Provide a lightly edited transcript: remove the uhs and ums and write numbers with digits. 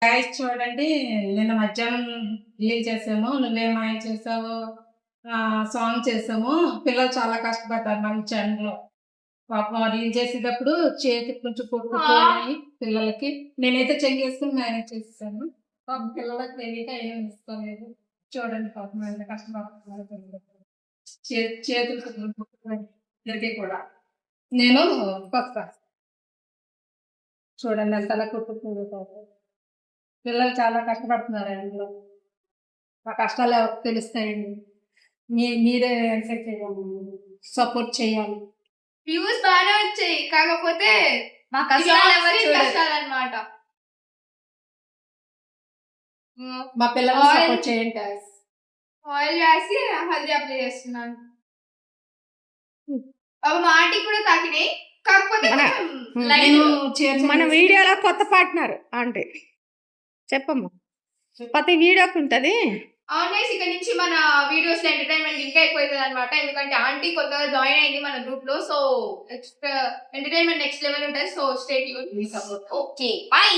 Guys చూడండి, నిన్న మధ్యాహ్నం రీల్ చేసాము. నువ్వేం మాయ చేసావు సాంగ్ చేసాము. పిల్లలు చాలా కష్టపడ్డారు మన ఛానల్లో. పాపం రీల్ చేసేటప్పుడు చేతికి కొంచెం కొట్టుకుపోయినాయి పిల్లలకి. నేనైతే చెయ్యేసుకుని మేనేజ్ చేసేసాను. పాపం పిల్లలకి తెలియక ఏం తీసుకోలేదు. చూడండి పాపం ఎంత కష్టపడుతున్నారు పిల్లలు. చేతులు కొట్టుకుపోయి ఇద్దరికి కూడా. నేను కొత్త చూడండి ఎంతలా కొట్టుకుంది పాపం. పిల్లలు చాలా కష్టపడుతున్నారు అందులో. ఆ కష్టాలు ఎవరికి తెలుస్తాయండి? మీరే ఎంకరేజ్ చేయాలి, సపోర్ట్ చేయాలి. వ్యూస్ బాగానే వచ్చాయి, కాకపోతే మా కష్టాలు ఎవరికి కష్టాలన్నమాట. మా పిల్లలు సపోర్ట్ చేయండి. ఆయిల్ రాసి హల్దీ అప్లై చేస్తున్నాను. మా ఆంటీ కూడా తాకినాయి, కాకపోతే మన వీడియోలో కొత్త పార్ట్నర్ అంటే చెప్పమ్మా, ప్రతి వీడియోకి ఉంటది. ఆన్లైన్ ఇక్కడ నుంచి మన వీడియోస్ లో ఎంటర్టైన్మెంట్ ఇంకా ఎక్కువైతుంది అనమాట. ఎందుకంటే ఆంటీ కొత్తగా జాయిన్ అయింది మన గ్రూప్ లో. సో ఎంటర్టైన్మెంట్ నెక్స్ట్ లెవెల్ ఉంటుంది. So stay tune. Okay, by.